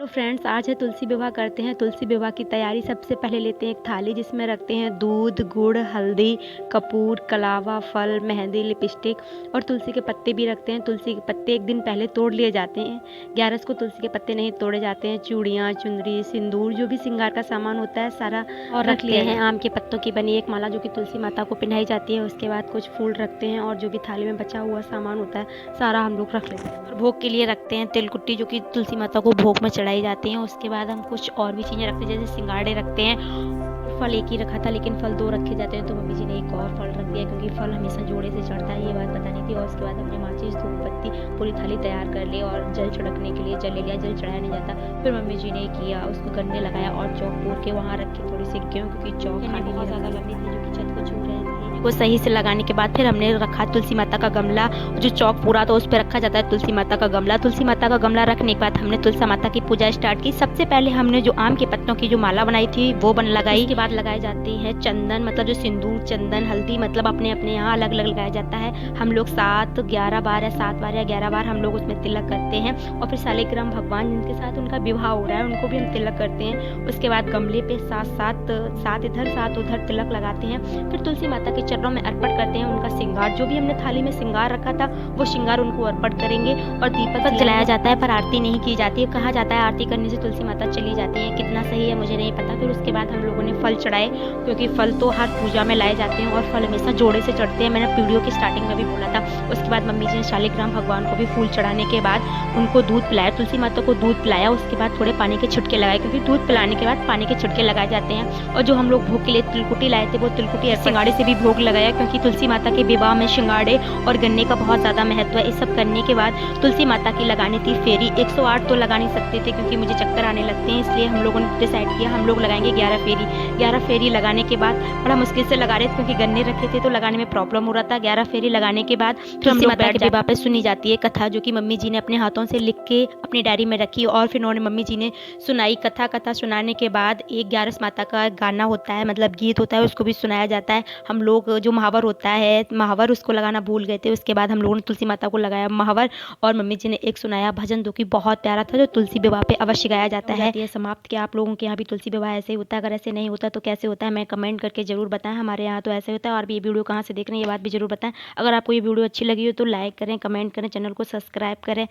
तो फ्रेंड्स, आज है तुलसी विवाह करते हैं। तुलसी विवाह की तैयारी सबसे पहले लेते हैं एक थाली जिसमें रखते हैं दूध, गुड़, हल्दी, कपूर, कलावा, फल, मेहंदी, लिपस्टिक और तुलसी के पत्ते भी रखते हैं। तुलसी के पत्ते एक दिन पहले तोड़ लिए जाते हैं। 11 को तुलसी के पत्ते नहीं तोड़े जाते हैं। चूड़ियाँ, चुनरी, सिंदूर, जो भी श्रृंगार का सामान होता है सारा और रख लिए हैं। आम के पत्तों की बनी एक माला जो कि तुलसी माता को पहनाई जाती है। उसके बाद कुछ फूल रखते हैं और जो भी थाली में बचा हुआ सामान होता है सारा हम लोग रख लेते हैं। और भोग के लिए रखते हैं तिलकुट्टी जो कि तुलसी माता को भोग में चढ़ाई जाती हैं। उसके बाद हम कुछ और भी चीज़ें रखते हैं, जैसे सिंगाड़े रखते हैं। फल एक ही रखा था लेकिन फल 2 रखे जाते हैं, तो मम्मी जी ने एक और फल रख दिया क्योंकि फल हमेशा जोड़े से चढ़ता है, ये बात बतानी थी। और उसके बाद हमने माचिस, धूप बत्ती, पूरी थाली तैयार कर ली और जल छिड़कने के लिए जल ले लिया। जल चढ़ाया नहीं जाता। फिर मम्मी जी ने किया, उसको गन्ने लगाया और चौक पूर के वहाँ रखे थोड़ी सी गेहूँ, क्योंकि चौक खाने बहुत ज़्यादा लंबी थी जो कि छत को छू रहे थे। वो सही से लगाने के बाद फिर हमने रखा तुलसी माता का गमला, जो चौक पूरा तो उस पर रखा जाता है तुलसी माता का गमला। तुलसी माता का गमला रखने के बाद हमने तुलसी माता की पूजा स्टार्ट की। सबसे पहले हमने जो आम के पत्तों की जो माला बनाई थी वो लगाई। उसके बाद लगाई जाती है चंदन, मतलब जो सिंदूर, चंदन, हल्दी, मतलब अपने अपने यहाँ अलग अलग लगाया जाता है। हम लोग 7 11 बार या 7 बार या 11 बार हम लोग उसमें तिलक करते हैं। और फिर शालिग्राम भगवान जिनके साथ उनका विवाह हो रहा है उनको भी हम तिलक करते हैं। उसके बाद गमले पे 7 इधर 7 उधर तिलक लगाते हैं। फिर तुलसी माता के चरणों में अर्पण करते हैं उनका श्रृंगार, जो भी हमने थाली में श्रृंगार रखा था वो श्रृंगार उनको अर्पण करेंगे। और दीपक जलाया जाता है पर आरती नहीं की जाती है। कहा जाता है आरती करने से तुलसी माता चली जाती है, कितना सही है मुझे नहीं पता। फिर उसके बाद हम लोगों ने फल चढ़ाए, क्योंकि फल तो हर पूजा में लाए जाते हैं और फल हमेशा जोड़े से चढ़ते हैं, मैंने वीडियो की स्टार्टिंग में भी बोला था। उसके बाद मम्मी जी ने शालिग्राम भगवान को भी फूल चढ़ाने के बाद उनको दूध पिलाया, तुलसी माता को दूध पिलाया। उसके बाद थोड़े पानी के छिटके लगाए, क्योंकि दूध पिलाने के बाद पानी के छिटके लगाए जाते हैं। और जो हम लोग भोग के लिए तिलकुटी लाए थे वो तिलकुटी सिंगाड़े से भी भोग लगाया, क्योंकि तुलसी माता के विवाह में शिंगाड़े और गन्ने का बहुत ज़्यादा महत्व है। इस सब करने के बाद तुलसी माता की लगानी थी फेरी। 108 तो लगा नहीं सकते थे क्योंकि मुझे चक्कर आने लगते हैं, इसलिए हम लोगों ने डिसाइड किया हम लोग लगाएंगे 11 फेरी। 11 फेरी लगाने के बाद बड़ा मुश्किल से लगा रहे थे क्योंकि गन्ने रखे थे तो लगाने में प्रॉब्लम हो रहा था। 11 फेरी लगाने के बाद तुलसी माता के विवाह पे सुनी जाती है कथा, जो कि मम्मी जी ने अपने हाथों से लिख के अपनी डायरी में रखी और फिर उन्होंने मम्मी जी ने सुनाई। कथा सुनाने के बाद एक 11 माता का गाना होता है, मतलब गीत होता है, उसको भी सुनाया जाता है। हम लोग जो महावर होता है, महावर उसको लगाना भूल गए थे। उसके बाद हम लोगों ने तुलसी माता को लगाया महावर और मम्मी जी ने एक सुनाया भजन जो कि बहुत प्यारा था, जो तुलसी विवाह पे अवश्य गाया जाता है। ये समाप्त किया। आप लोगों के यहाँ भी तुलसी विवाह ऐसे ही होता है? अगर ऐसे नहीं होता तो कैसे होता है, मैं कमेंट करके जरूर बताएं। हमारे यहाँ तो ऐसे होता है। और भी ये वीडियो कहाँ से देख रहे हैं ये बात भी जरूर बताएं। अगर आपको ये वीडियो अच्छी लगी हो तो लाइक करें, कमेंट करें, चैनल को सब्सक्राइब करें।